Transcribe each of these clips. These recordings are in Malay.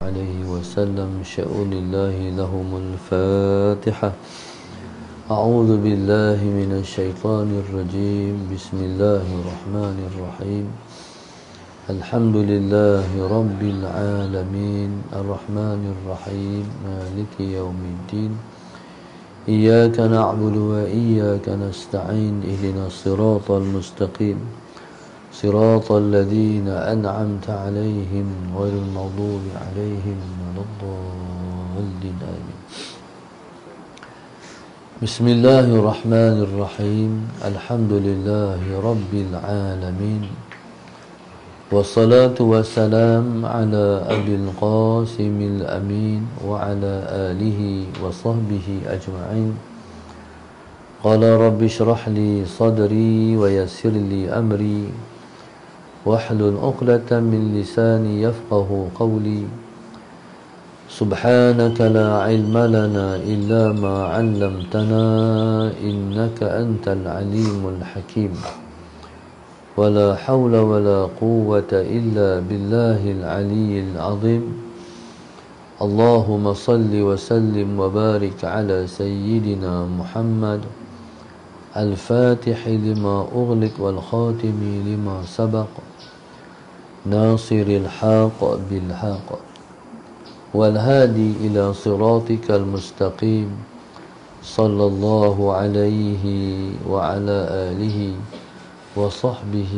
عليه وسلم شؤون الله لهم الفاتحة. أعوذ بالله من الشيطان الرجيم. بسم الله الرحمن الرحيم. الحمد لله رب العالمين الرحمن الرحيم مالك يوم الدين. إياك نعبد وإياك نستعين. اهدنا الصراط المستقيم صراط الذين أنعمت عليهم غير المغضوب عليهم ولا الضالين آمين. بسم الله الرحمن الرحيم. الحمد لله رب العالمين والصلاة والسلام على أبي القاسم الأمين وعلى آله وصحبه أجمعين. قال رب اشرح لي صدري ويسر لي أمري واحلل عقدة من لساني يفقه قولي. سبحانك لا علم لنا إلا ما علمتنا إنك أنت العليم الحكيم. ولا حول ولا قوة إلا بالله العلي العظيم. اللهم صل وسلم وبارك على سيدنا محمد الفاتح لما أغلق والخاتم لما سبق ناصر الحق بالحق والهادي إلى صراطك المستقيم صلى الله عليه وعلى آله وصحبه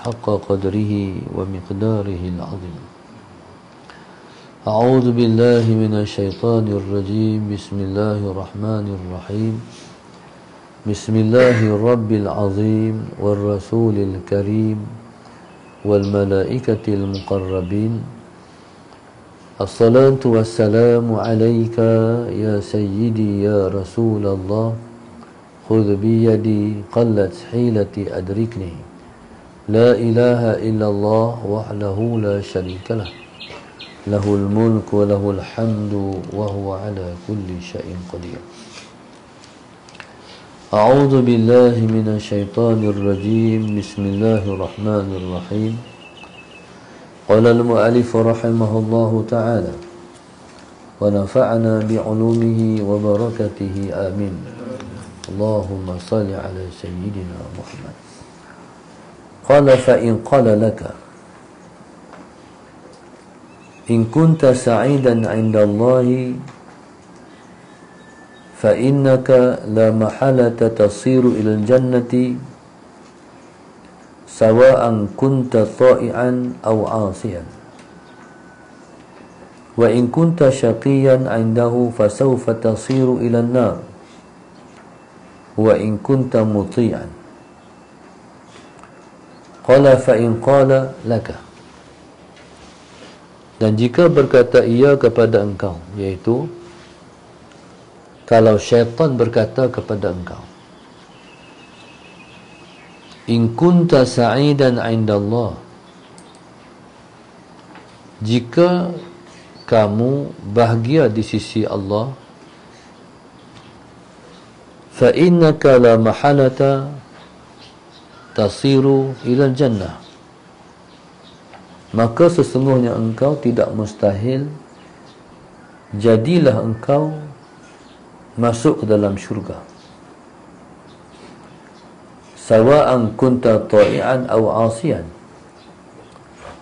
حق قدره ومقداره العظيم. أعوذ بالله من الشيطان الرجيم. بسم الله الرحمن الرحيم. بسم الله الرب العظيم والرسول الكريم والملائكة المقربين. الصلاة والسلام عليك يا سيدي يا رسول الله. خذ بيدي قلت حيلتي أدركني. لا إله إلا الله وحده لا شريك له. له الملك وله الحمد وهو على كل شيء قدير. أعوذ بالله من الشيطان الرجيم. بسم الله الرحمن الرحيم. قال المؤلف رحمه الله تعالى ونفعنا بعلومه وبركته آمين. اللهم صل على سيدنا محمد. قال فإن قال لك إن كنت سعيدا عند الله فإنك لا محالة تصير إلى الجنة سواء كنت طائعا أو عاصيا. وإن كنت شقيا عنده فسوف تصير إلى النار وإن كنت مطيعا. قال فإن قال لك. Dan jika berkata ia kepada engkau, yaitu kalau syaitan berkata kepada engkau, in kunta sa'idan 'inda Allah, jika kamu bahagia di sisi Allah, fa innaka la mahalata tasiru ila jannah, maka sesungguhnya engkau tidak mustahil jadilah engkau masuk ke dalam syurga. Sawa'an kunta ta'i'an aw 'asiyan,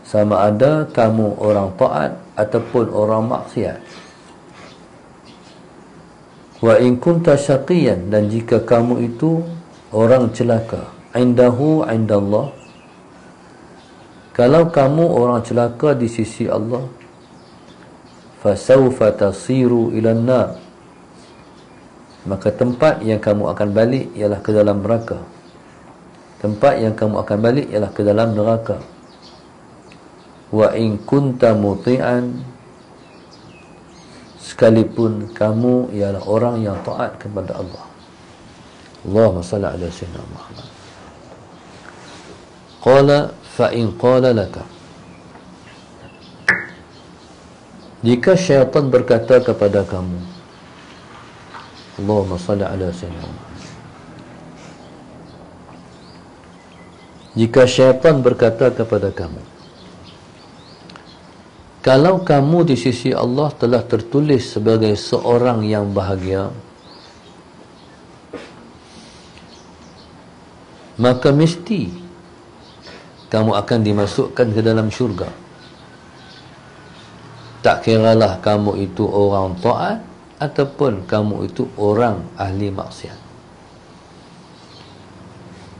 sama ada kamu orang taat ataupun orang maksiat. Wa in kunta syaqiyan, dan jika kamu itu orang celaka, indahu 'indallah, kalau kamu orang celaka di sisi Allah, fasawfa tasiru ila an-nar, maka tempat yang kamu akan balik ialah ke dalam neraka. Tempat yang kamu akan balik ialah ke dalam neraka. Wa in kunta muti'an, sekalipun kamu ialah orang yang taat kepada Allah. Allahumma salli ala sayyidina Muhammad. Qala fa in qala laka, jika syaitan berkata kepada kamu, Allahumma salli ala sayyidina Muhammad, jika syaitan berkata kepada kamu, Kalau kamu di sisi Allah telah tertulis sebagai seorang yang bahagia, maka mesti kamu akan dimasukkan ke dalam syurga. Tak kiralah kamu itu orang taat ataupun kamu itu orang ahli maksiat.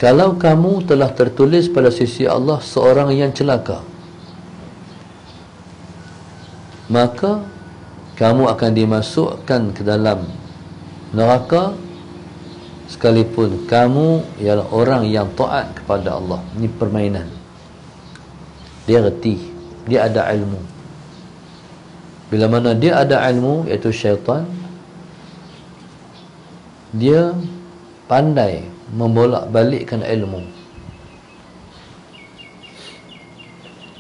Kalau kamu telah tertulis pada sisi Allah seorang yang celaka, maka kamu akan dimasukkan ke dalam neraka sekalipun kamu ialah orang yang taat kepada Allah. Ini permainan. Dia reti, dia ada ilmu. Bila mana dia ada ilmu, iaitu syaitan, dia pandai membolak-balikkan ilmu.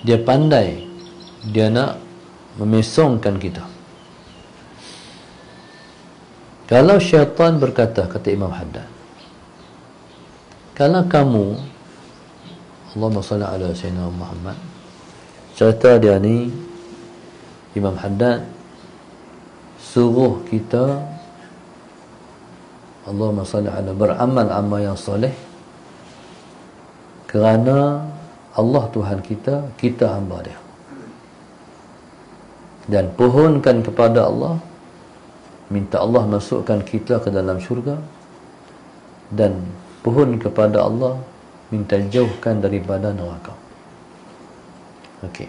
Dia pandai, dia nak memesongkan kita. Kalau syaitan berkata, kata Imam Haddad, kalau kamu, Allahumma salli ala Sayyidina Muhammad, cerita dia ni, Imam Haddad suruh kita, Allahumma salli ala, beramal amal yang soleh, kerana Allah Tuhan kita, kita hamba dia. Dan pohonkan kepada Allah, minta Allah masukkan kita ke dalam syurga, dan pohon kepada Allah, minta jauhkan daripada neraka. Okey.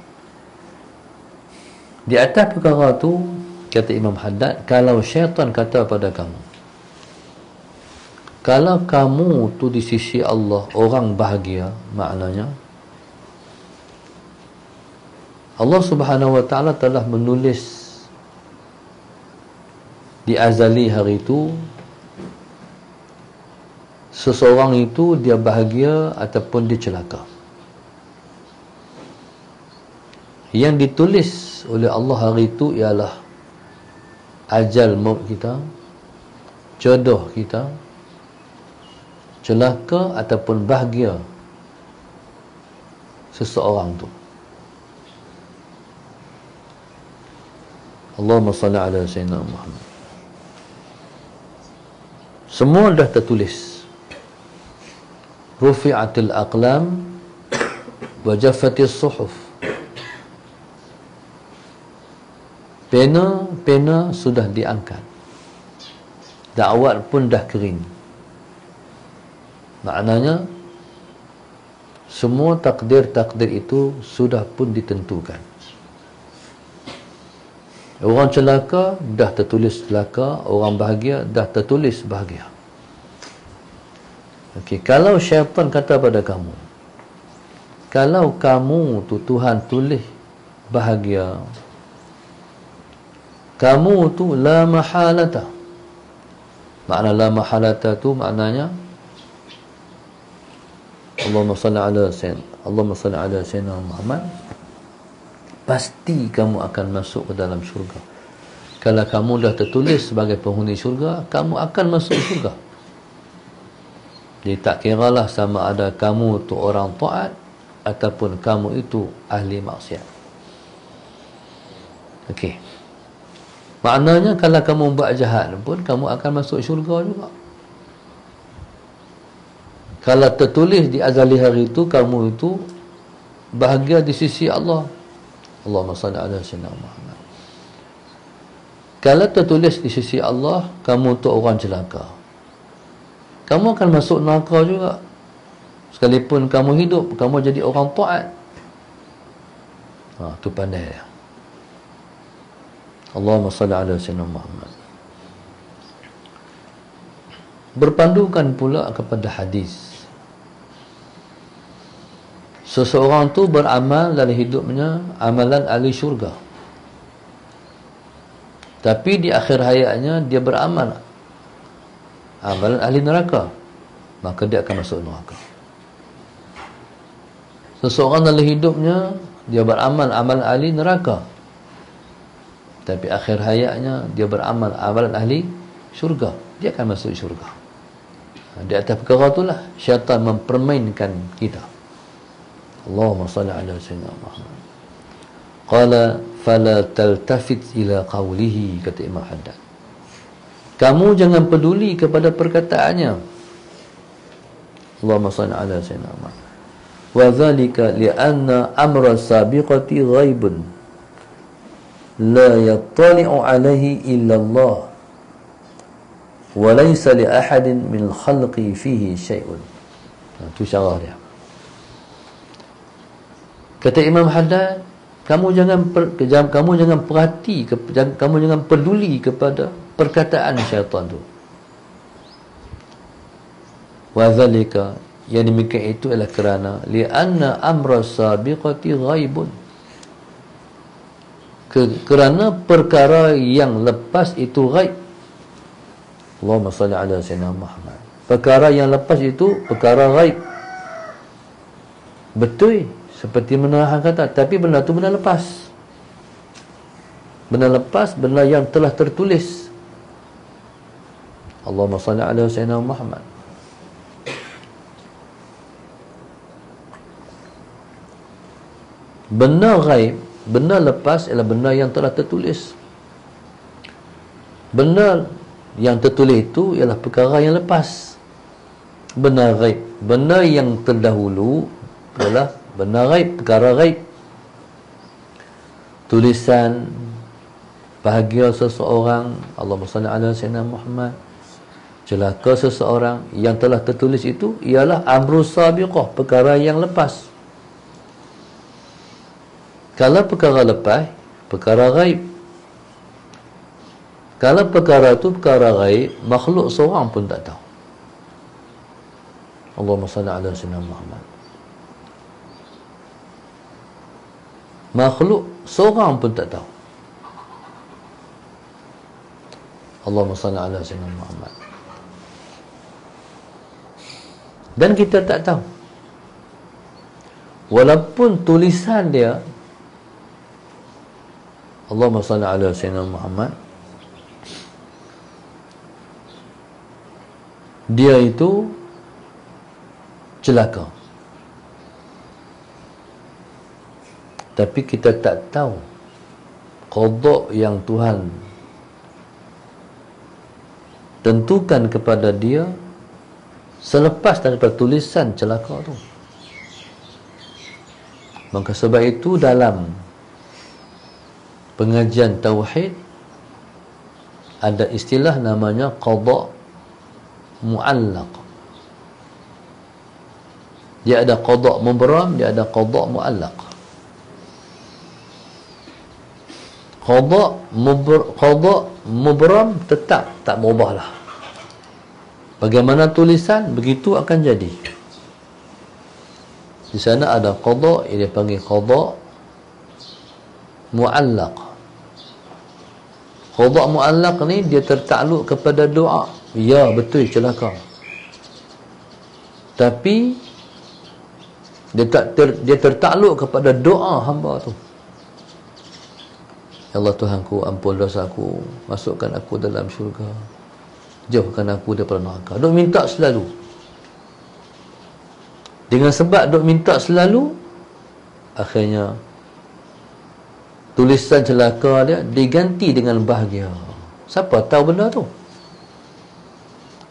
Di atas perkara tu, kata Imam Haddad, kalau syaitan kata pada kamu, kalau kamu tu di sisi Allah orang bahagia, maknanya Allah Subhanahu wa ta'ala telah menulis di azali hari itu seseorang itu dia bahagia ataupun dia celaka. Yang ditulis oleh Allah hari itu ialah ajal maut kita, jodoh kita, celaka ataupun bahagia seseorang tu. Allahumma salli ala Sayyidina Muhammad. Semua dah tertulis. Rufi'atil aqlam wa jaffatis suhuf. Pena sudah diangkat. Dakwat pun dah kering. Maknanya semua takdir-takdir itu sudah pun ditentukan. Orang celaka dah tertulis celaka, orang bahagia dah tertulis bahagia. Okey, kalau syaitan kata pada kamu, kalau kamu tu Tuhan tulis bahagia, kamu tu la mahalata. Makna la mahalata tu maknanya Allahumma salli ala Sayyidina Muhammad, pasti kamu akan masuk ke dalam syurga. Kalau kamu dah tertulis sebagai penghuni syurga, kamu akan masuk syurga. Jadi tak kiralah sama ada kamu tu orang taat ataupun kamu itu ahli maksiat. Okey. Maknanya kalau kamu buat jahat pun kamu akan masuk syurga juga. Kalau tertulis di azali hari itu kamu itu bahagia di sisi Allah, Allahumma salli ala Sayyidina Muhammad. Kalau tertulis di sisi Allah kamu tu orang celaka, kamu akan masuk neraka juga. Sekalipun kamu hidup, kamu jadi orang taat. Tu pandai dia. Allahumma salli ala Sayyidina Muhammad. Berpandukan pula kepada hadis, seseorang tu beramal dalam hidupnya amalan ahli syurga, tapi di akhir hayatnya dia beramal amalan ahli neraka, maka dia akan masuk neraka. Seseorang dalam hidupnya dia beramal amalan ahli neraka, tapi akhir hayatnya dia beramal amalan ahli syurga, dia akan masuk syurga. Di atas perkara itulah syaitan mempermainkan kita. Allahumma salli ala Sayyidina Muhammad. Qala fala taltafit ila qawlihi, kata Imam Haddad. Kamu jangan peduli kepada perkataannya. Allahumma salli ala sayyidina Muhammad. Wa dhalika li'anna amra sabiqati ghaibun la yattali'u alaihi illa Allah wa laysa li ahadin min khalqi fihi syai'un. Itu syarah dia. Kata Imam Haddad, kamu jangan perhati, kamu jangan peduli kepada perkataan syaitan tu. Wa zalika, yang demikian itu adalah kerana li'anna amra sabiqati ghaibun, kerana perkara yang lepas itu ghaib. Allahumma salli ala sayyidina Muhammad. Perkara yang lepas itu perkara ghaib. Betul seperti mana hang kata, tapi benda tu benda lepas. Benda lepas, benda yang telah tertulis. Allahumma salli ala sayyidina Muhammad. Benda ghaib, benda lepas ialah benda yang telah tertulis. Benda yang tertulis itu ialah perkara yang lepas. Benda ghaib, benda yang terdahulu ialah benda ghaib, perkara ghaib. Tulisan bahagia seseorang, Allahumma salli ala sayyidina Muhammad, celaka seseorang, yang telah tertulis itu ialah amrus sabiqah, perkara yang lepas. Kalau perkara lepas, perkara ghaib. Kalau perkara itu perkara ghaib, makhluk seorang pun tak tahu. Allahumma salli ala sayyidina Muhammad. Makhluk seorang pun tak tahu. Allahumma salli ala sayyidina Muhammad. Dan kita tak tahu, walaupun tulisan dia, Allahumma salli ala sayyidina Muhammad, dia itu celaka, tapi kita tak tahu qada yang Tuhan tentukan kepada dia selepas daripada tulisan celaka tu. Maka sebab itu dalam pengajian tauhid ada istilah namanya qada muallaq. Dia ada qada mubram, dia ada qada muallaq. Qada mubram tetap tak berubahlah. Bagaimana tulisan, begitu akan jadi. Di sana ada qada, dia panggil qada muallaq. Qada muallaq ni dia tertakluk kepada doa. Ya, betul celaka. Tapi dia tertakluk kepada doa hamba tu. Ya Allah Tuhanku, ampun dosaku, masukkan aku dalam syurga, jauhkan aku daripada neraka. Duk minta selalu. Dengan sebab duk minta selalu, akhirnya tulisan celaka dia diganti dengan bahagia. Siapa tahu benda tu?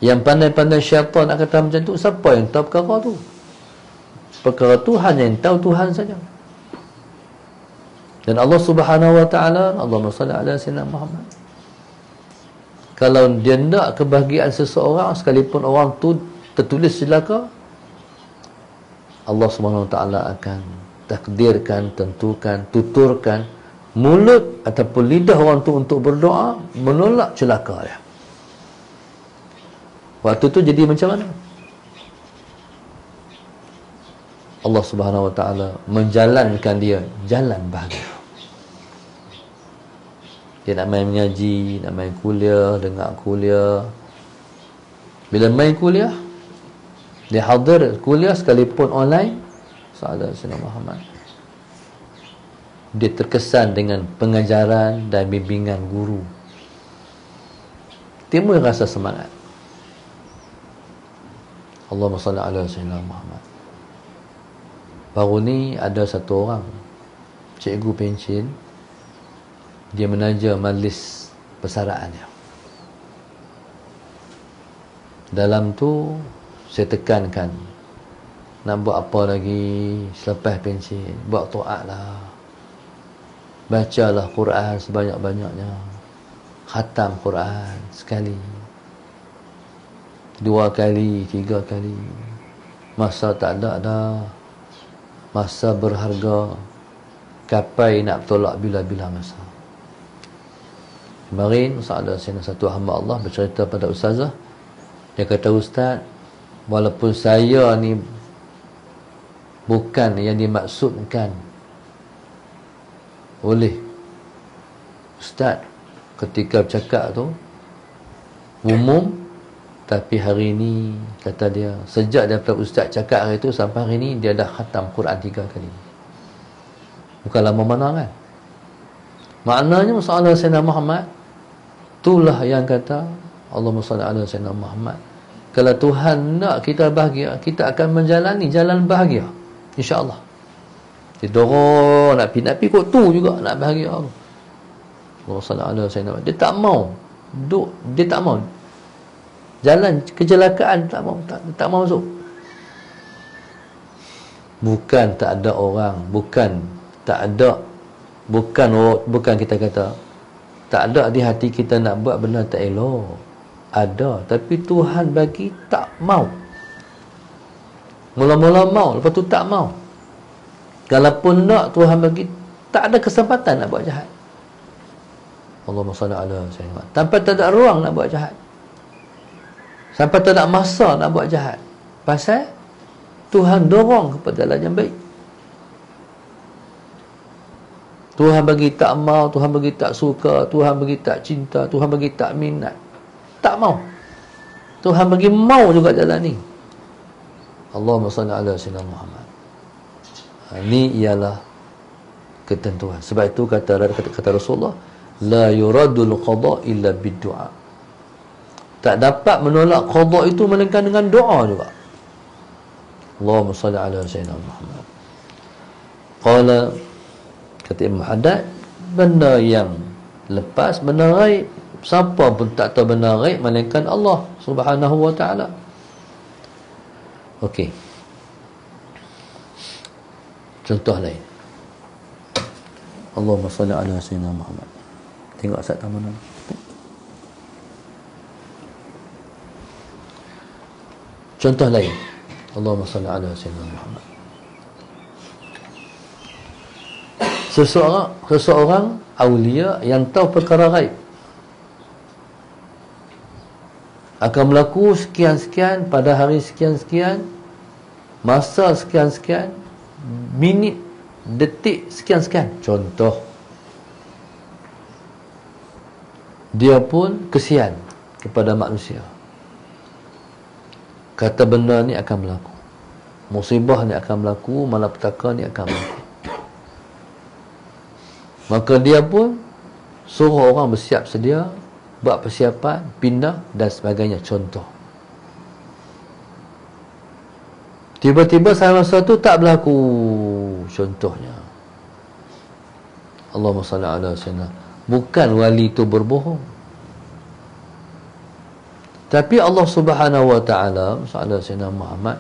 Yang pandai-pandai syaitan nak kata macam tu, siapa yang tahu perkara tu? Perkara tu hanya yang tahu Tuhan saja. Dan Allah Subhanahu wa taala, Allahumma salli ala sayyidina Muhammad, kalau dia nak kebahagiaan seseorang, sekalipun orang tu tertulis celaka, Allah Subhanahu wa taala akan takdirkan, tentukan, tuturkan mulut ataupun lidah orang tu untuk berdoa menolak celaka dia. Waktu tu jadi macam mana? Allah Subhanahu wa taala menjalankan dia jalan bahagia. Dia nak main mengaji, nak main kuliah, dengar kuliah. Bila main kuliah, dia hadir kuliah sekalipun online, sallallahu alaihi Muhammad, dia terkesan dengan pengajaran dan bimbingan guru. Timbul rasa semangat. Allahumma salli ala sayyidina Muhammad. Baru ni ada satu orang cikgu pencin, dia menaja majlis persaraannya. Dalam tu saya tekankan, nak buat apa lagi selepas pensi? Buat taat lah, bacalah Quran sebanyak-banyaknya, khatam Quran sekali, 2 kali, 3 kali. Masa tak ada dah, masa berharga, kapai nak tolak bila-bila masa. Kemarin ada satu hamba Allah bercerita pada ustazah. Dia kata, ustaz, walaupun saya ni bukan yang dimaksudkan oleh ustaz ketika bercakap tu umum, tapi hari ni, kata dia, sejak daripada ustaz cakap hari tu sampai hari ni, dia dah khatam Quran 3 kali. Bukan lama mana kan? Maknanya masalah Sayyidina Muhammad, itulah yang kata Allahumma salli ala Sayyidina Muhammad. Kalau Tuhan nak kita bahagia, kita akan menjalani jalan bahagia, insya-Allah. Dia dorong nak pergi kot tu juga nak bahagia. Allahumma salli ala Sayyidina Muhammad. Dia tak mau dia tak mau jalan kecelakaan, tak mau masuk. Bukan tak ada orang, bukan kita kata tak ada di hati kita nak buat benda tak elok. Ada, tapi Tuhan bagi tak mau. Mula-mula mau, lepas tu tak mau. Kalaupun nak, Tuhan bagi tak ada kesempatan nak buat jahat. Allahumma salli ala sayyidina. Sampai tak ada ruang nak buat jahat. Sampai tak ada masa nak buat jahat. Pasal Tuhan dorong kepada jalan yang baik. Tuhan bagi tak mau, Tuhan bagi tak suka, Tuhan bagi tak cinta, Tuhan bagi tak minat, tak mau. Tuhan bagi mau juga jalan ni. Allahumma salli ala sayyidina Muhammad. Ini ialah ketentuan. Sebab itu kata Rasulullah, la yuradul qada illa bid-du'a. Tak dapat menolak qada itu melainkan dengan doa juga. Allahumma salli ala sayyidina Muhammad. Qala, kata Imam Haddad, benda yang lepas, benda ghaib, siapa pun tak tahu benda ghaib melainkan Allah Subhanahu wa ta'ala. Okey, contoh lain. Allahumma salli ala sayyidina Muhammad. Tengok asat taman. Contoh lain. Allahumma salli ala sayyidina Muhammad. Seseorang awliya yang tahu perkara ghaib, akan berlaku sekian-sekian pada hari sekian-sekian, masa sekian-sekian, minit, detik sekian-sekian. Contoh, dia pun kesian kepada manusia, kata benda ni akan berlaku, musibah ni akan berlaku, malapetaka ni akan berlaku. Maka dia pun suruh orang bersiap sedia, buat persiapan, pindah dan sebagainya. Contoh, tiba-tiba masa tu tak berlaku. Contohnya, Allahumma salli ala sayyidina. Bukan wali itu berbohong, tapi Allah Subhanahu wa ta'ala, sallallahu sayyidina Muhammad,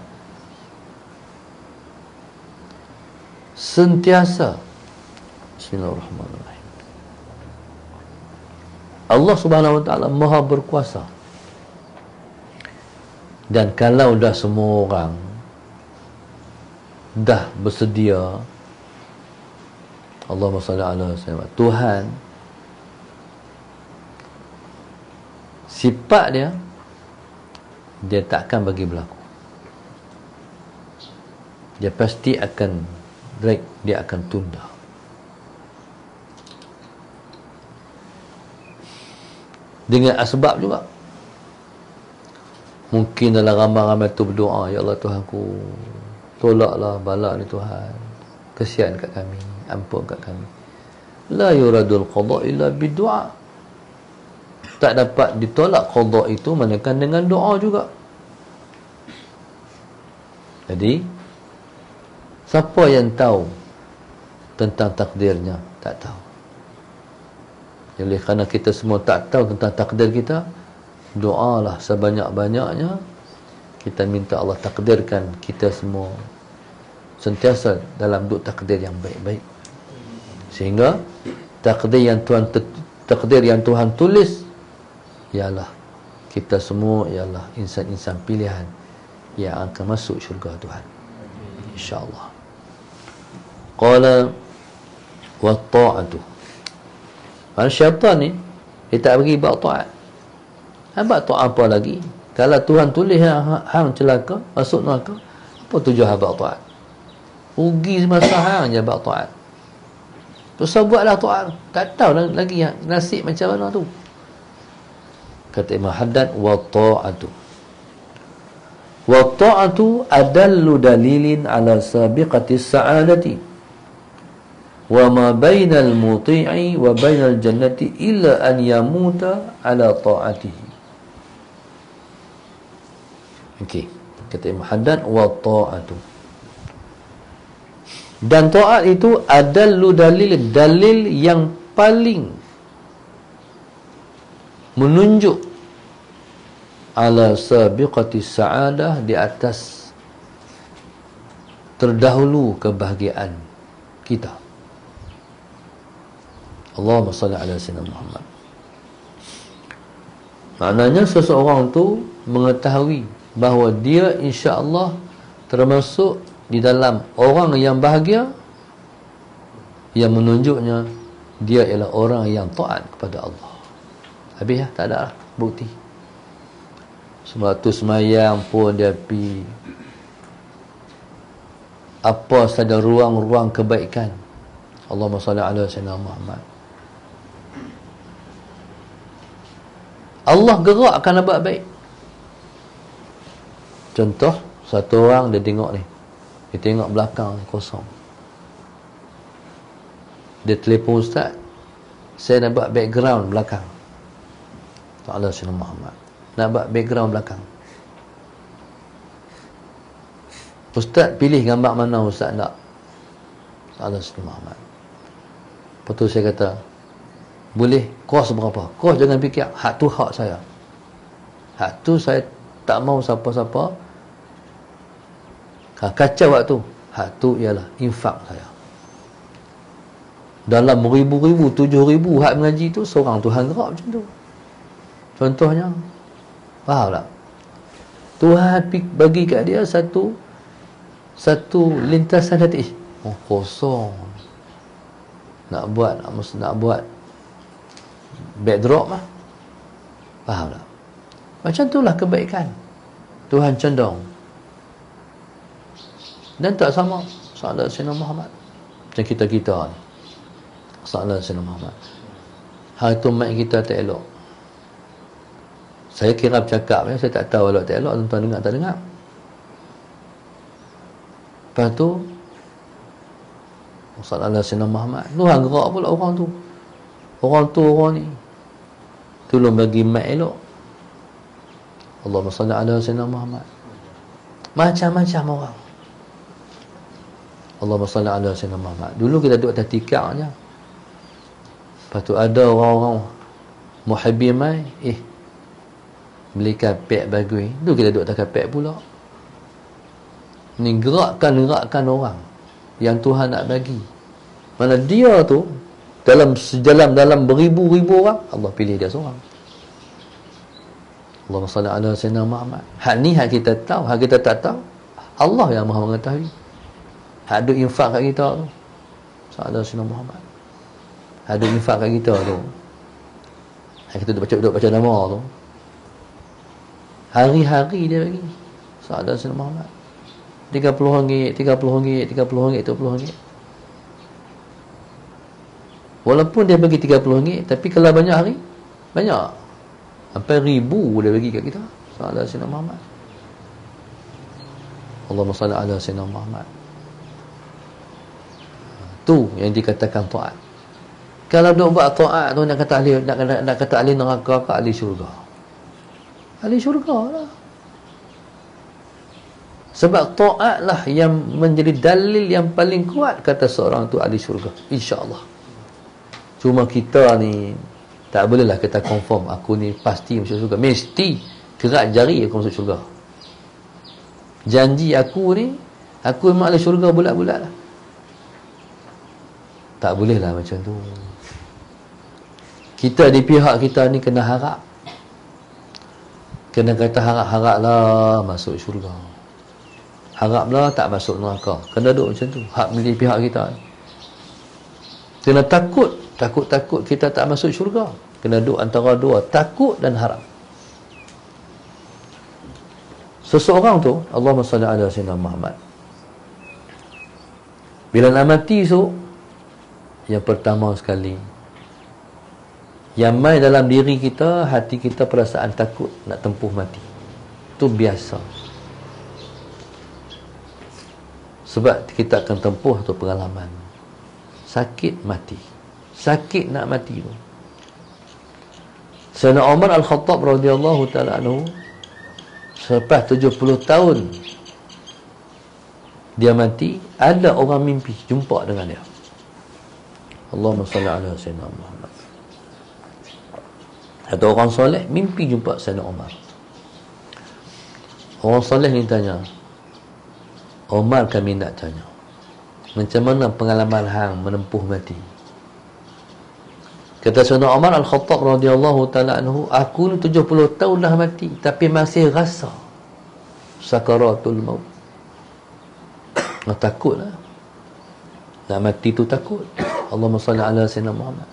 sentiasa, bismillahirrahmanirrahim, Allah Subhanahu wa ta'ala maha berkuasa. Dan kalau dah semua orang dah bersedia, Allahumma salli ala sayyidina, Tuhan sifat dia tak akan bagi berlaku. Dia pasti akan break, dia akan tunda. Dengan asbab juga. Mungkin dalam ramai-ramai tu berdoa, ya Allah Tuhanku, tolaklah bala ni Tuhan, kesian kat kami, ampun kat kami. La yuradul qada illa bid-du'a. Tak dapat ditolak qada itu melainkan dengan doa juga. Jadi, siapa yang tahu tentang takdirnya? Tak tahu. Oleh kerana kita semua tak tahu tentang takdir kita, doalah sebanyak-banyaknya. Kita minta Allah takdirkan kita semua sentiasa dalam duduk takdir yang baik-baik, sehingga takdir yang Tuhan tulis ialah kita semua ialah insan-insan pilihan yang akan masuk syurga Tuhan, insya-Allah. Qala wa ta'atu. Syaitan ni dia tak bagi buat taat. Buat taat apa lagi? Kalau Tuhan tulis hang celaka, masuk neraka, apa tujuan hang buat taat? Rugi semasa hang je buat taat. Terus buatlah taat. Tak tahu lagi nasib macam mana tu. Kata Imam Haddad, wa ta'atu. Wa ta'atu adallu dalilin ala sabiqati sa'adati. Wa ma bainal muti'i wa bainal jannati illa an yamuta ala ta'atihi. Okey, kata Imam Haddad, wa ta'atu. Dan taat itu adallu dalil yang paling menunjuk ala sabiqati sa'adah, di atas terdahulu kebahagiaan kita. Allahumma salli ala sayyidina Muhammad. Maknanya seseorang tu mengetahui bahawa dia insya-Allah termasuk di dalam orang yang bahagia, yang menunjuknya dia ialah orang yang taat kepada Allah. Habis ya, tak ada lah bukti. Sebab tu semayang pun dia pergi apa saja ruang-ruang kebaikan. Allahumma salli ala sayyidina Muhammad. Allah gerakkan nak buat baik. Contoh, satu orang dia tengok ni, dia tengok belakang kosong. Dia telefon ustaz, saya nak buat background belakang. Ta'ala Sayyidina Muhammad, nak buat background belakang. Ustaz pilih gambar mana ustaz nak. Ta'ala Sayyidina Muhammad. Lepas tu saya kata, boleh kos berapa? Kos jangan fikir, hak tu hak saya. Hak tu saya tak mau siapa-siapa kacau waktu. Hak tu ialah infak saya. Dalam ribu-ribu, 7,000 hak mengaji tu, seorang Tuhan gerak macam tu. Contohnya, faham tak? Tuhan bagi kat dia satu lintasan hati. Oh, kosong. Nak buat backdrop lah. Faham tak? Macam itulah kebaikan. Tuhan condong. Dan tak sama Salat Sayyidina Muhammad macam kita-kita ni. Salat Sayyidina Muhammad, hari tu mic kita tak elok. Saya kira bercakap, saya tak tahu elok tak elok, tuan-tuan dengar tak dengar. Lepas tu Salat Sayyidina Muhammad, Tuhan gerak pula orang tu. Orang ni tolong bagi mic elok. Allahumma salli ala Sayyidina Muhammad. Macam-macam orang. Allahumma salli ala Sayyidina Muhammad. Dulu kita duduk atas tikar je. Lepas tu ada orang-orang muhibbin mai, beli kapek bagus. Dulu kita duduk atas kapek pula. Ni gerakkan orang yang Tuhan nak bagi. Mana dia tu dalam beribu-ribu orang, Allah pilih dia seorang. Allahumma salli ala Sayyidina Muhammad. Hak ni hak kita tahu, hak kita tak tahu, Allah yang Maha mengetahui. Hak ada infak kat kita tu, Sayyidina Sayyidina Muhammad. Hak ada infak kat kita tu, hak kita duduk baca nama tu, hari-hari dia bagi Sayyidina Sayyidina Muhammad. RM30, RM30, RM30, walaupun dia bagi RM30, tapi kalau banyak hari, banyak. Sampai 1,000 dia bagi kat kita. Salat Sayyidina Muhammad. Allahumma salli ala Sayyidina Muhammad. Tu yang dikatakan taat. Kalau nak buat taat tu nak kata ahli neraka ke ahli syurga? Ahli syurga lah. Sebab taat lah yang menjadi dalil yang paling kuat kata seorang tu ahli syurga, insya-Allah. Cuma kita ni Tak bolehlah kita confirm aku ni pasti masuk syurga. Mesti kerak jari aku masuk syurga. Janji aku ni, aku memang ahli syurga bulat-bulat lah. Tak bolehlah macam tu. Kita di pihak kita ni kena harap. Kena kata harap-haraplah masuk syurga. Haraplah tak masuk neraka. Kena duduk macam tu. Hak di pihak kita. Kena takut kita tak masuk syurga. Kena duduk antara dua, takut dan harap. Seseorang tu, Allahumma salli ala sayyidina Muhammad, bila nak mati tu, yang pertama sekali, yang main dalam diri kita, hati kita perasaan takut nak tempuh mati. Itu biasa. Sebab kita akan tempuh tu pengalaman sakit mati. Sakit nak mati tu. Sayyidina Umar Al-Khattab radhiyallahu ta'ala anhu, selepas 70 tahun dia mati, ada orang mimpi jumpa dengan dia. Allahumma salli ala sayyidina Muhammad. Ada orang soleh mimpi jumpa Sayyidina Umar. Orang soleh ni tanya, Umar, kami nak tanya, macam mana pengalaman hang menempuh mati? Kata Sayyidina Umar Al-Khattab radhiyallahu ta'ala anhu, aku ni 70 tahun dah mati, tapi masih rasa sakaratul maut. Takut lah. Nak mati tu takut. Allahumma salli ala sayyidina Muhammad.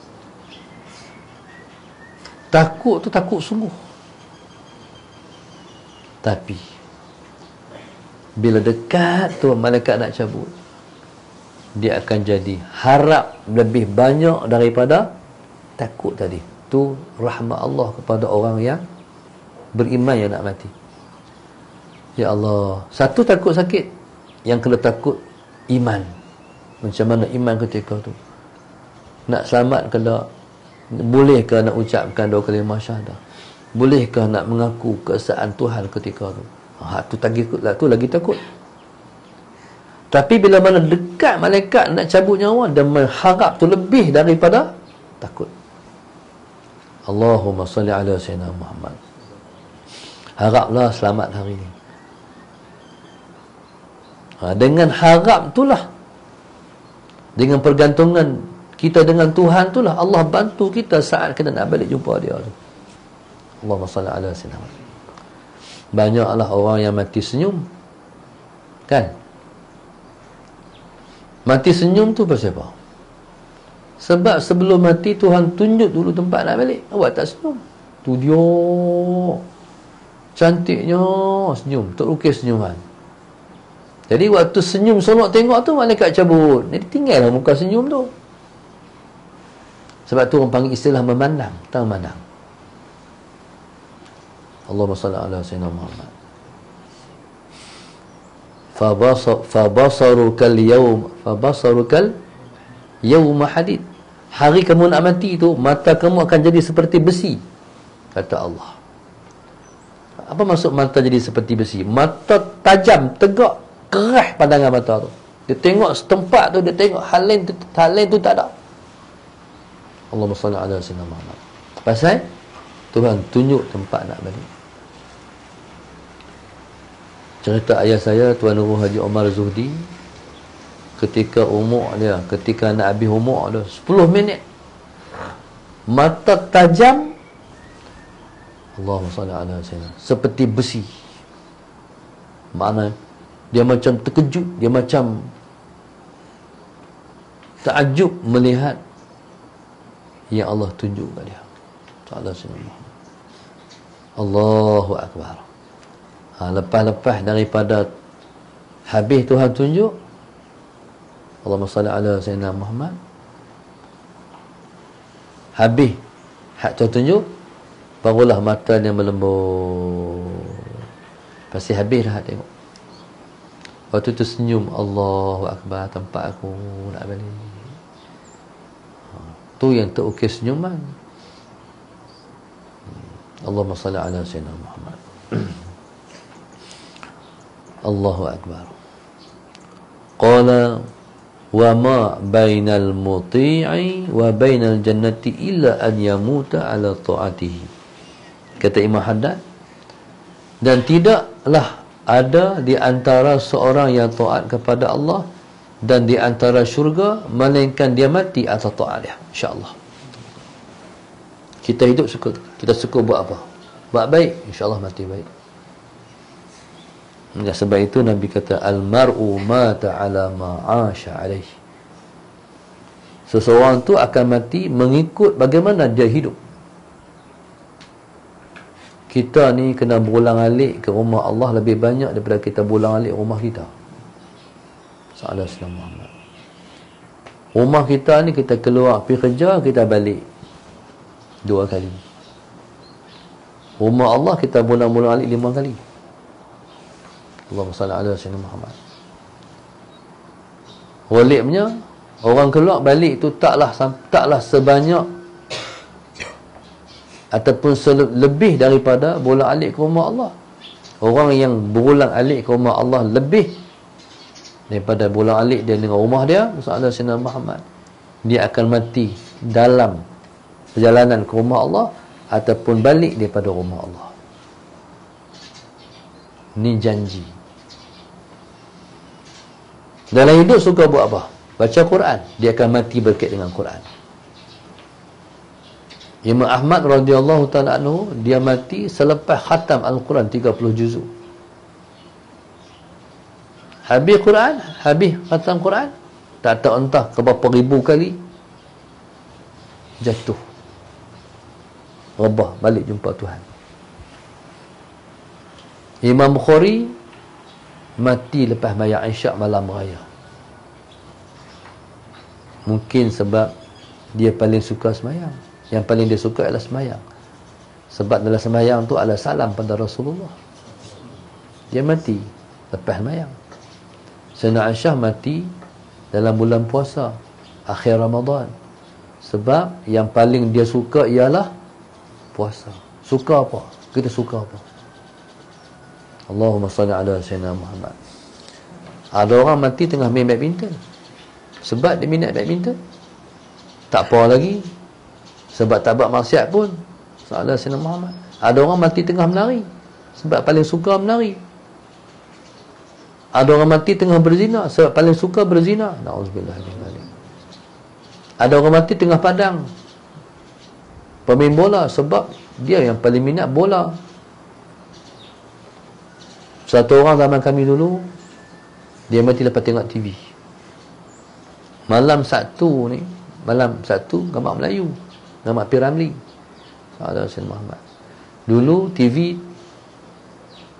Takut tu takut sungguh. Tapi bila dekat tu malaikat nak cabut, dia akan jadi harap lebih banyak daripada takut tadi. Tu rahmat Allah kepada orang yang beriman yang nak mati. Ya Allah, satu takut sakit, yang kena takut iman. Macam mana iman ketika tu? Nak selamat ke tak? Bolehkah nak ucapkan dua kalimah syahadah? Bolehkah nak mengaku keesaan Tuhan ketika tu? Tu lagi takut. Tapi bila mana dekat malaikat nak cabut nyawa, dan mengharap tu lebih daripada takut. Allahumma salli ala sayyidina Muhammad. Haraplah selamat hari ini. Dengan harap itulah, dengan pergantungan kita dengan Tuhan itulah Allah bantu kita saat kita nak balik jumpa dia tu. Allahumma salli ala sayyidina Muhammad. Banyaklah orang yang mati senyum, kan? Mati senyum tu pasal apa? Sebab sebelum mati Tuhan tunjuk dulu tempat nak balik. Awak tak senyum. Tu dia cantiknya senyum, terukis senyuman. Jadi waktu senyum sonok tengok tu, malaikat cabut. Jadi tinggallah muka senyum tu. Sebab tu orang panggil istilah memandang, tak memandang. Allahumma salli ala sayyidina Muhammad. Fabasarukal yawma hadid. Hari kamu nak mati tu, mata kamu akan jadi seperti besi, kata Allah. Apa maksud mata jadi seperti besi? Mata tajam, tegak, keras pandangan mata tu. Dia tengok setempat tu, dia tengok hal lain tu tak ada. Allahumma salli ala sayyidina Muhammad. Pasal Tuhan tunjuk tempat nak balik. Cerita ayah saya, Tuan Nurul Haji Omar Zuhdi, ketika nak habis umur dia 10 minit, mata tajam, Allahumma salli ala sayyidina, seperti besi. Makna dia macam terkejut, dia macam takjub melihat yang Allah tunjuk kat dia. Ta'ala sayyidina Allahu Akbar. Lepas-lepas daripada habis Tuhan tunjuk, Allahumma salli ala sayyidina Muhammad, habis hak Tuhan tunjuk, barulah mata dia melembut. Pasti habis dah tengok. Waktu tu senyum, Allahu Akbar, tempat aku nak balik. Tu yang terukir senyuman. Allahumma salli ala sayyidina Muhammad. Allahu Akbar. Qala wa ma bainal muti'i wa bainal jannati illa an yamuta ala ta'atihi. Kata Imam Haddad, dan tidaklah ada di antara seorang yang taat kepada Allah dan di antara syurga melainkan dia mati atas taat dia, insya-Allah. Kita hidup kita suka buat apa? Buat baik, insya-Allah mati baik. Sebab itu Nabi kata al-mar'u mata ala ma 'asha alaihi. Seseorang tu akan mati mengikut bagaimana dia hidup. Kita ni kena berulang-alik ke rumah Allah lebih banyak daripada kita berulang-alik rumah kita. Sallallahu Muhammad. Rumah kita ni kita keluar pergi kerja, kita balik 2 kali. Rumah Allah kita berulang-alik 5 kali. Allahumma salli ala sayyidina Muhammad. Walibnya orang keluar balik tu taklah sebanyak ataupun lebih daripada berulang-alik ke rumah Allah. Orang yang berulang-alik ke rumah Allah lebih daripada berulang-alik dia dengan rumah dia, sallallahu alaihi wasallam Muhammad, dia akan mati dalam perjalanan ke rumah Allah ataupun balik daripada rumah Allah. Ni janji. Dalam hidup suka buat apa? Baca Quran. Dia akan mati berkait dengan Quran. Imam Ahmad radhiyallahu ta'ala anhu, dia mati selepas khatam Al-Quran 30 juzuk. Habis Quran, habis khatam Quran, tak tahu entah ke berapa ribu kali jatuh, rebah balik jumpa Tuhan. Imam Bukhari mati lepas mayat Isyak malam raya. Mungkin sebab dia paling suka semayang. Yang paling dia suka adalah semayang. Sebab dalam semayang tu adalah salam pada Rasulullah. Dia mati lepas semayang. Sayyidina Aisyah mati dalam bulan puasa akhir Ramadan. Sebab yang paling dia suka ialah puasa. Suka apa? Kita suka apa? Allahumma salli ala sayyidina Muhammad. Ada orang mati tengah main badminton. Sebab dia minat badminton. Tak apa lagi. Sebab tak buat maksiat pun. Sallallahu alaihi wasallam Muhammad. Ada orang mati tengah menari. Sebab paling suka menari. Ada orang mati tengah berzina. Sebab paling suka berzina. Na'udzubillah. Ada orang mati tengah padang. Pemain bola. Sebab dia yang paling minat bola. Satu orang zaman kami dulu, dia mati lepas tengok TV. Malam Sabtu ni, gambar Melayu, gambar P. Ramli. Sallallahu alaihi wasallam. Dulu TV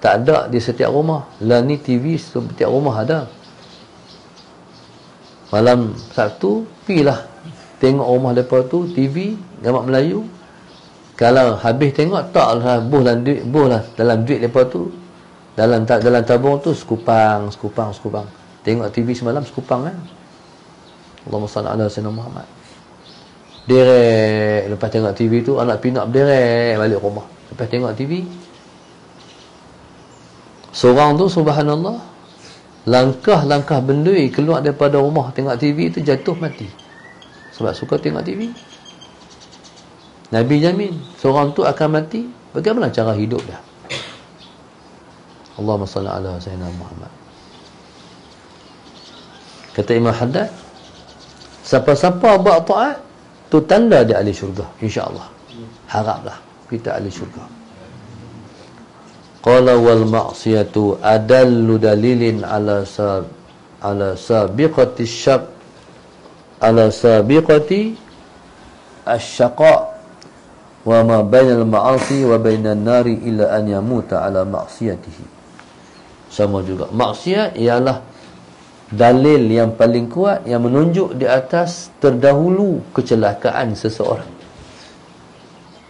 tak ada di setiap rumah. Lah ni TV setiap rumah ada. Malam Sabtu, pilah tengok rumah lepas tu TV gambar Melayu. Kalau habis tengok taklah buh dalam duit lepas tu. Dalam tabung tu sekupang. Tengok TV semalam sekupang kan. Allahumma salli ala sayyidina Muhammad. Derek lepas tengok TV tu, anak pinak berderek balik rumah. Lepas tengok TV, seorang tu subhanallah, langkah bendui keluar daripada rumah tengok TV tu jatuh mati. Sebab suka tengok TV. Nabi jamin seorang tu akan mati. Bagaimana cara hidup dia? Allahumma salli ala sayyidina Muhammad. Kata Imam Haddad, siapa-siapa buat taat, tu tanda dia ahli syurga, insya-Allah. Haraplah kita ahli syurga. Qala wal ma'siyatu adallu dalilin ala sabiqati syaq ala sabiqati asyaqa wa ma bainal ma'asi wa bainan nari illa an yamuta ala ma'siyatihi. Sama juga, maksiat ialah dalil yang paling kuat yang menunjuk di atas terdahulu kecelakaan seseorang.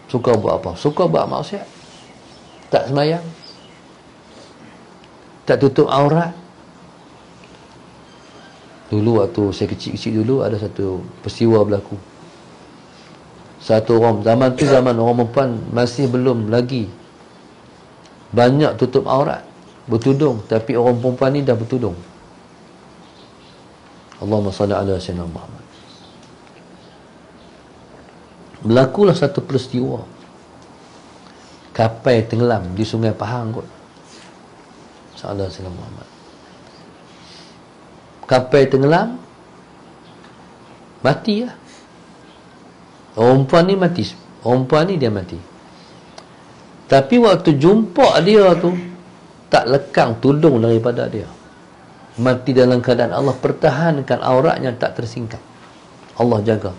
Suka buat apa? Suka buat maksiat. Tak sembahyang, tak tutup aurat. Dulu waktu saya kecil-kecil dulu, ada satu peristiwa berlaku. Satu orang, zaman orang perempuan masih belum lagi banyak tutup aurat, bertudung. Tapi orang perempuan ni dah bertudung. Allahumma salli ala sayyidina Muhammad. Berlakulah satu peristiwa, kapal tenggelam di Sungai Pahang kot. Sallallahu alaihi wasallam Muhammad. Kapal tenggelam, mati lah. Perempuan ni mati. Perempuan ni dia mati. Tapi waktu jumpa dia tu, tak lekang tudung daripada dia. Mati dalam keadaan Allah pertahankan auratnya tak tersingkap. Allah jaga.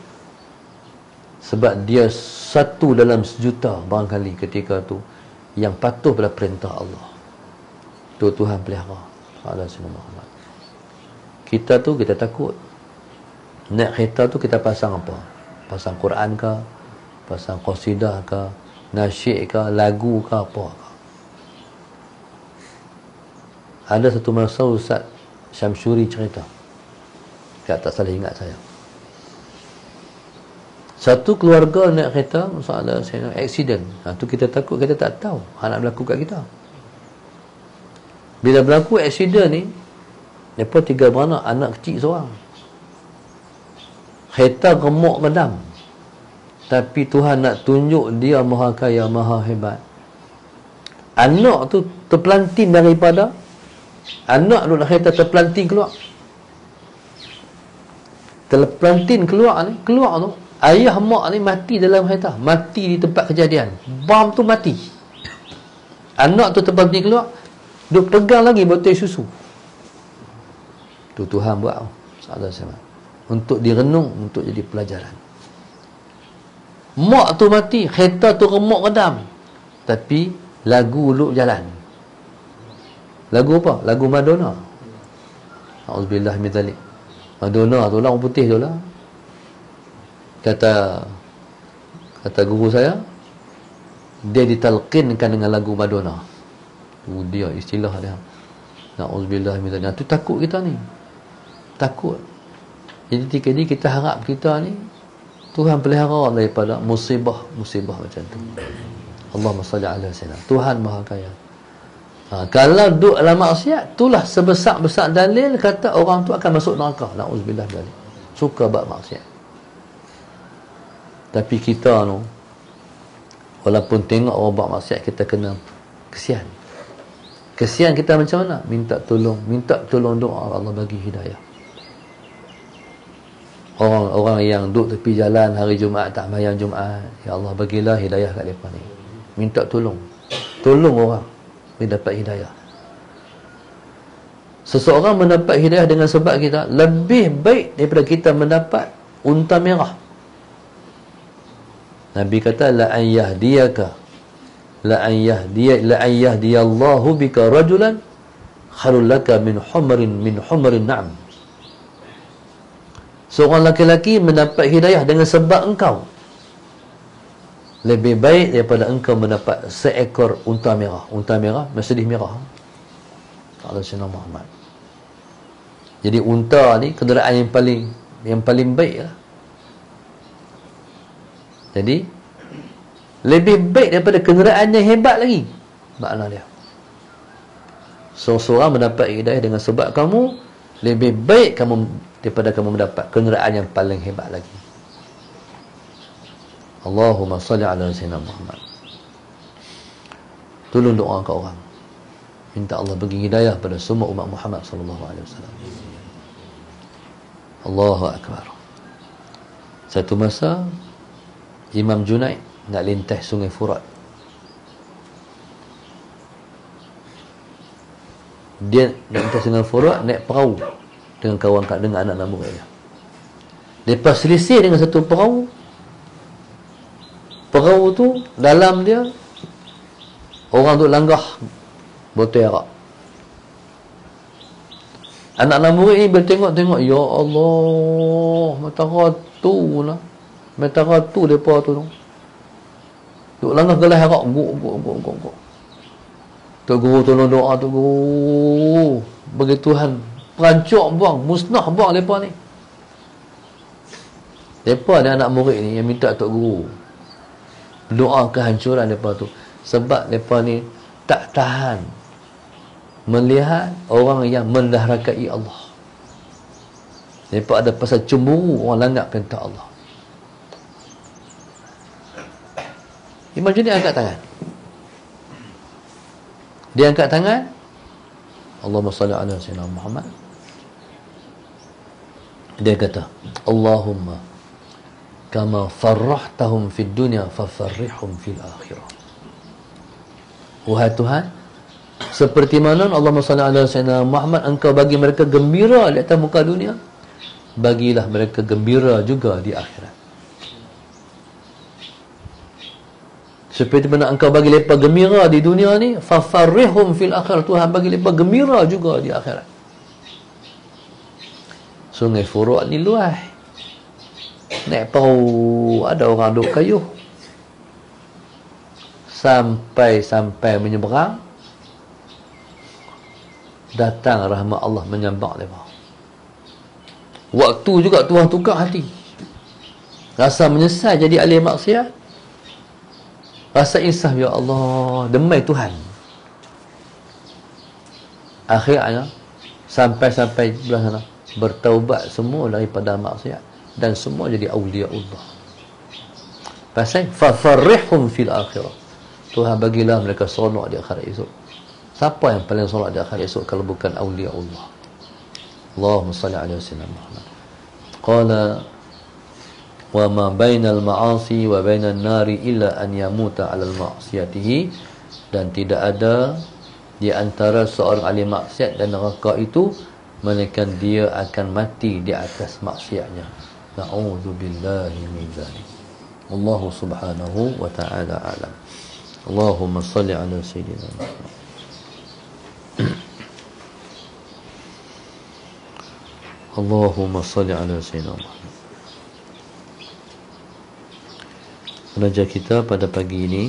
Sebab dia satu dalam sejuta barangkali ketika tu yang patuh pada perintah Allah. Tu Tuhan pelihara. Allah Muhammad. Kita tu kita takut. Naik kereta tu kita pasang apa? Pasang Quran ke? Pasang qasidah ke? Nasyid ke? Lagu ke? Apa ke? Ada satu masa Ustaz Syamsuri cerita, tak salah ingat saya, satu keluarga naik kereta, masalah saya accident. Tu kita takut, kita tak tahu anak berlaku kat kita. Bila berlaku accident ni, mereka 3 beranak, anak kecil seorang. Kereta remuk kedam. Tapi Tuhan nak tunjuk dia maha kaya, maha hebat. Anak tu terpelantin daripada, anak duduk dalam kereta terpelantin keluar. Terpelantin keluar ni, keluar tu, ayah mak ni mati dalam kereta, mati di tempat kejadian. Bom tu mati. Anak tu terpelantin keluar, duk pegang lagi botol susu. Tu Tuhan buat untuk direnung, untuk jadi pelajaran. Mak tu mati, kereta tu remuk kedam, tapi lagu duk jalan. Lagu apa? Lagu Madonna. Auzubillah min zalik. Madonna tu lah, orang putih tu lah. Kata guru saya, dia ditalqinkan dengan lagu Madonna. Tu dia istilah dia. Auzubillah min zalik. Tu takut kita ni. Takut. Jadi ketika ni kita harap kita ni Tuhan pelihara daripada musibah-musibah macam tu. Allahumma salli ala sayyidina. Tuhan maha kaya. Kalau duduk dalam maksiat, itulah sebesar-besar dalil kata orang tu akan masuk neraka. Na'udzubillah dalil. Suka buat maksiat. Tapi kita tu, walaupun tengok orang buat maksiat, kita kena kesian. Kesian kita macam mana? Minta tolong doa, Allah bagi hidayah. Orang yang duduk tepi jalan hari Jumaat tak sembahyang Jumaat, ya Allah bagilah hidayah kat mereka ni. Minta tolong orang dia dapat hidayah. Seseorang mendapat hidayah dengan sebab kita, lebih baik daripada kita mendapat unta merah. Nabi kata la an yahdiyallahu bika rajulan khairul laka min humrin na'am. Seorang laki-laki mendapat hidayah dengan sebab engkau, lebih baik daripada engkau mendapat seekor unta merah. Unta merah, Mercedes merah. Allah Sayyidina Muhammad. Jadi unta ni kenderaan yang paling baik lah. Jadi lebih baik daripada kenderaan yang hebat lagi, makna dia. Seorang mendapat hidayah dengan sebab kamu, lebih baik kamu daripada kamu mendapat kenderaan yang paling hebat lagi. Allahumma salli ala sayyidina Muhammad. Tolong doa ke orang, minta Allah bagi hidayah pada semua umat Muhammad sallallahu alaihi wasallam. Allahu akbar. Satu masa Imam Junaid nak lintas Sungai Furat. Dia nak lintas Sungai Furat naik perahu dengan dengan anak-anak murid dia. Lepas selisih dengan satu perahu tu dalam dia orang tu langgah botol arak. Anak-anak murid ni bertengok-tengok, ya Allah, mata ratu lah. Mata ratu depa tu. Duk langgah gelas arak, guk. Tok guru tolong doa, Tok guru. Bagi Tuhan perancuk buang, musnah buang depa ni. Depa ni anak murid ni yang minta Tok guru doa kehancuran depa tu, sebab depa ni tak tahan melihat orang yang mendahrakai Allah. Mereka ada pasal cemburu orang langgar perintah Allah. Imam Junaid angkat tangan. Dia angkat tangan, Allahumma salli ala sayyidina Muhammad. Dia kata, Allahumma kama farrahtahum fid dunya fafarrihhum fil akhirah. Wahai Tuhan, seperti mana Allahumma salli ala sayyidina Muhammad, engkau bagi mereka gembira di atas muka dunia, bagilah mereka gembira juga di akhirat. Seperti mana engkau bagi mereka gembira di dunia ni, fafarrihhum fil akhirat, Tuhan bagi mereka gembira juga di akhirat. Sungai Furuk ni luas. Naik perahu, ada orang duk kayuh. Sampai menyeberang, datang rahmat Allah menyambak mereka. Waktu juga Tuhan tukar hati. Rasa menyesal jadi ahli maksiat. Rasa insaf, ya Allah, demai Tuhan. Akhirnya sampai belah sana, bertaubat semua daripada maksiat dan semua jadi awliya Allah. Pasal fafarrihhum fil akhirah, Tuhan bagilah mereka seronok di akhirat esok. Siapa yang paling seronok di akhirat esok kalau bukan awliya Allah? Allahumma salli ala sayyidina Muhammad. Qala wa ma bainal ma'asi wa bainan nari illa an yamuta 'ala al-ma'siyatihi, dan tidak ada di antara seorang ahli maksiat dan neraka itu melainkan dia akan mati di atas maksiatnya. Na'udzubillahi min dzalik. Allah subhanahu wa ta'ala a'lam. Allahumma salli ala sayyidina Muhammad. Allahumma salli ala sayyidina Muhammad. Belajar kita pada pagi ini,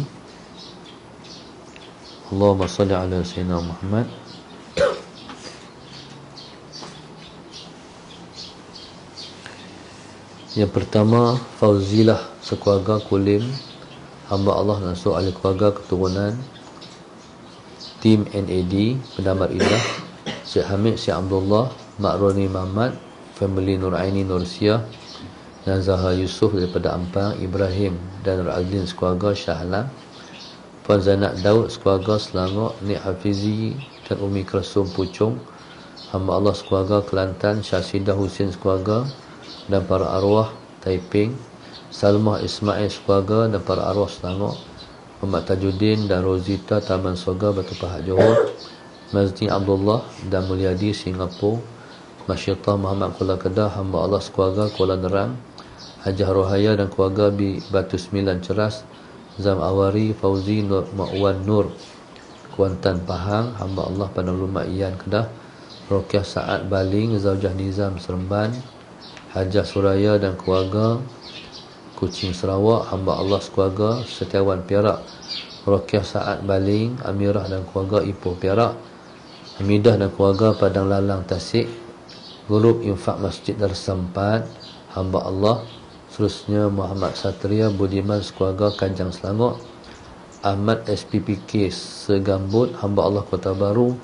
Allahumma salli ala sayyidina Muhammad. Yang pertama, Fauzilah sekeluarga Kulim, hamba Allah dan seluruh ahli keluarga keturunan tim NAD Pendamar Indah, Syekh Hamid, Syekh Abdullah, Mak Roni Muhammad, family Nuraini Nursiah dan Zahra Yusof daripada Ampang, Ibrahim dan Razlin sekeluarga Shah Alam, Puan Zainab Daud sekeluarga Selangor, Nik Hafizi dan Umi Krasum Puchong, hamba Allah sekeluarga Kelantan, Syahsidah Husin sekeluarga dan para arwah Taiping, Salmah Ismail sekeluarga dan para arwah Selangor, Muhammad Tajuddin dan Rosita Taman Soga Batu Pahat Johor, Mazni Abdullah dan Mulyadi Singapura, Masyidah Muhammad Kuala Kedah, hamba Allah sekeluarga Kuala Nerang, Hajah Rohaya dan keluarga Batu Sembilan Ceras, Zam Awari, Fauzi Nur Ma'wan Nur Kuantan Pahang, hamba Allah Padang Lumak Iyan Kedah, Rokiah Saad Baling, Zaujah Nizam Seremban, Hajah Suraya dan keluarga Kuching Sarawak, hamba Allah sekeluarga Setiawan Perak, Rokiah Saad Baling, Amirah dan keluarga Ipoh Perak, Hamidah dan keluarga Padang Lalang Tasik, Grup Infak Masjid Darussampat, hamba Allah. Seterusnya Muhammad Satria Budiman sekeluarga Kanjang Selangor, Ahmad SPPK Segambut, hamba Allah Kota Baru,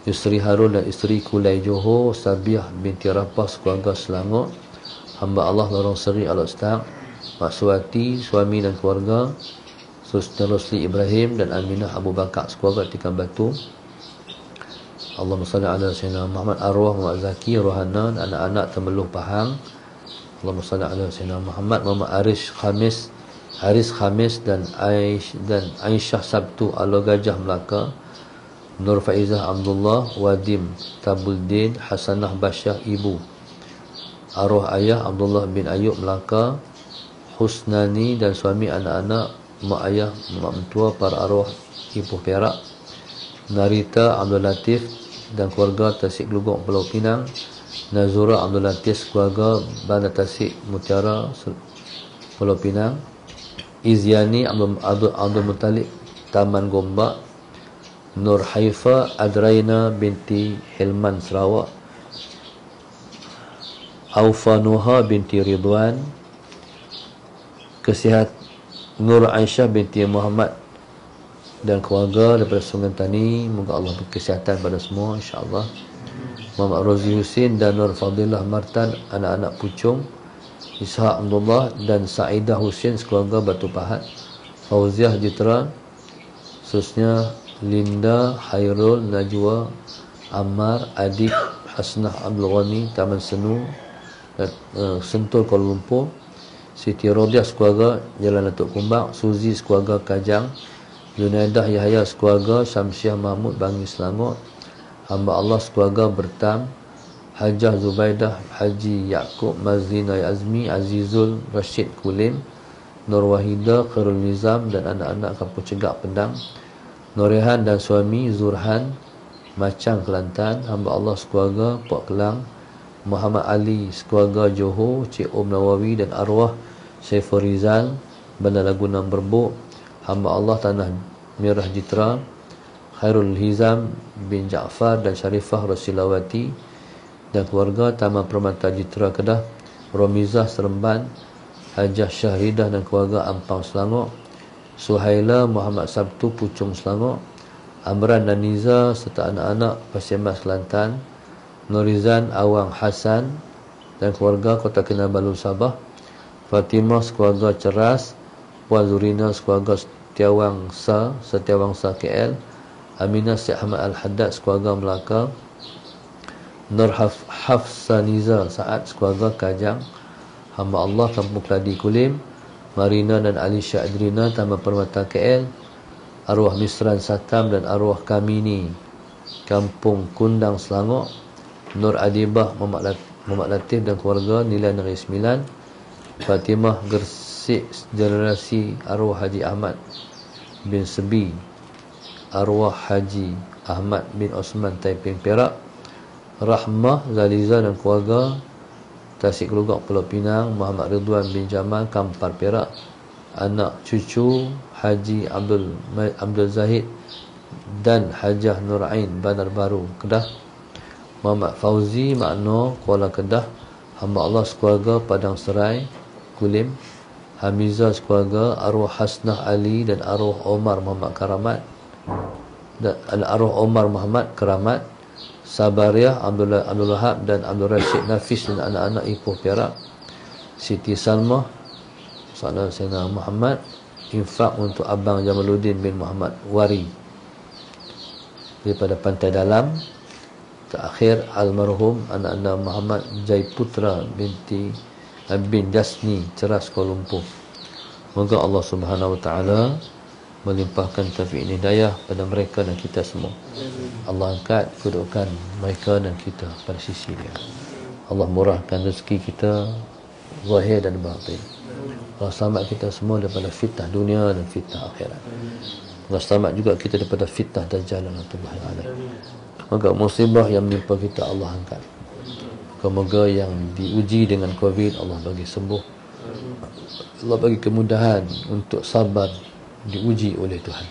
Yusri Harun dan isteri Kulai Johor, Sabiah binti Rapah sekeluarga Selangor, hamba Allah Lorong Seri Al-Ustaq, Mak Suwati suami dan keluarga, Seterusnya Rosli Ibrahim dan Aminah Abu Bakar sekeluarga Tikan Batu. Allahumma salli ala sayyidina Muhammad. Arwah Muhammad Zaki Rohana dan anak-anak Temeluh Pahang, Allahumma salli ala sayyidina Muhammad. Muhammad Haris Khamis dan Aisyah Sabtu Alo Gajah Melaka, Nur Faizah Abdullah, Wadim Tabuddin, Hasanah Basyah Ibu, arwah ayah Abdullah bin Ayub Melaka, Husnani dan suami, anak-anak, mak ayah, mak mentua, para arwah Ipoh Perak, Narita Abdul Latif dan keluarga Tasik Gelugong Pulau Pinang, Nazura Abdul Latif keluarga Bandar Tasik Mutiara Pulau Pinang, Izyani Abdul Muttalib Taman Gombak, Nur Haifa Adraina binti Hilman Sarawak, Aufa Nuha binti Ridwan, Kesihat Nur Aisyah binti Muhammad dan keluarga daripada Sungai Tani. Moga Allah berkesihatan pada semua, insya-Allah. Muhammad Rozi Husin dan Nur Fadilah Martan, anak-anak Pucung, Ishak Abdullah dan Sa'idah Husin sekeluarga Batu Pahat, Fauziah Jitra, khususnya Linda, Hairul, Najwa, Ammar, Adik, Hasnah Abdul Ghani, Taman Senu, Sentul, Kuala Lumpur, Siti Rodiah sekeluarga Jalan Datuk Kumbak, Suzi sekeluarga Kajang, Junaidah Yahya sekeluarga Syamsiah Mahmud, Bangi, Selangor, hamba Allah sekeluarga Bertam, Hajah Zubaidah, Haji Yaakob, Mazlina Azmi, Azizul Rashid Kulim, Nur Wahida, Khairul Nizam dan anak-anak Kampung Cegak Pendang, Norehan dan suami Zurhan, Macang, Kelantan, hamba Allah sekeluarga Port Kelang, Muhammad Ali sekeluarga Johor, Cik Om Nawawi dan arwah Saiful Rizal, Bandar Laguna Berbuk, hamba Allah Tanah Merah Jitra, Khairul Hizam bin Jaafar dan Syarifah Rasilawati dan keluarga, Taman Permata Jitra Kedah, Romizah Seremban, Hajah Syahridah dan keluarga Ampang, Selangor, Suhaila Muhammad Sabtu, Puchong, Selangor, Amran dan Niza serta anak-anak Pasir Mas, Kelantan, Nurizan Awang Hasan dan keluarga Kota Kinabalu, Sabah, Fatimah sekeluarga Ceras, Puan Zurina sekeluarga Setiawangsa KL, Aminah Syed Ahmad Al-Haddad sekeluarga Melaka, Nur Hafsaniza Saad sekeluarga Kajang, hamba Allah Kampung Keladi Kulim, Marina dan Alisha Adrina, Taman Permata KL, arwah Misran Satam dan arwah Kamini, Kampung Kundang, Selangor, Nur Adibah Muhammad Latif dan keluarga Nilai Negeri Sembilan, Fatimah Gersik Generasi, arwah Haji Ahmad bin Sebi, arwah Haji Ahmad bin Osman, Taiping, Perak, Rahmah Zaliza dan keluarga Tasik Kelugok, Pulau Pinang, Muhammad Ridwan bin Jamal, Kampar, Perak, anak cucu Haji Abdul Zahid dan Hajah Nur Ain, Bandar Baru, Kedah, Muhammad Fauzi Makno, Kuala Kedah, hamba Allah sekeluarga Padang Serai, Kulim, Hamizah sekeluarga arwah Hasnah Ali dan arwah Omar Muhammad Karamat dan arwah Omar Muhammad Keramat, Sabariah Abdul Wahab dan Abdul Rashid Nafis dan anak-anak Ipoh, Perak, Siti Salmah Sayyidina Muhammad, infak untuk Abang Jamaluddin bin Muhammad Wari daripada Pantai Dalam. Terakhir almarhum anak-anak Muhammad Jaiputra bin Jasni, Ceras, Kuala Lumpur. Moga Allah Subhanahu Wa Taala melimpahkan taufik hidayah pada mereka dan kita semua. Allah angkat kedudukan mereka dan kita pada sisi Dia. Allah murahkan rezeki kita zahir dan batin. Allah selamat kita semua daripada fitnah dunia dan fitnah akhirat. Allah selamat juga kita daripada fitnah dajjal dan tubuhil alaih. Moga musibah yang menimpa kita Allah angkat. Moga yang diuji dengan COVID Allah bagi sembuh. Allah bagi kemudahan untuk sabar diuji oleh Tuhan.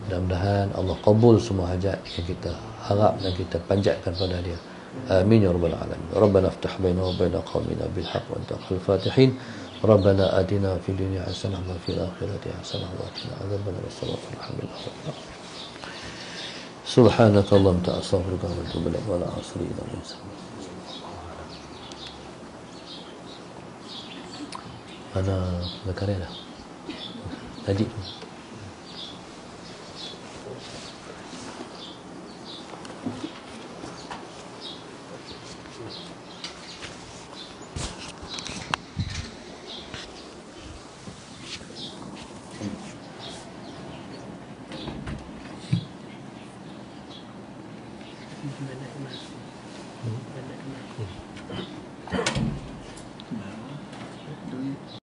Mudah-mudahan Allah qabul semua hajat yang kita harap dan kita panjatkan pada Dia. Amin ya rabbal alamin. Rabbana iftah baina wa baina qaumina bil haqq wa anta khairul fatihin. Rabbana atina fid dunya hasanah wa fil akhirati hasanah wa qina adzaban nar. Alhamdulillah. Subhanakallahumma wa ta'astaghfiruka wa atubu ilaik wa la asri ila mana berkarya dah tadi.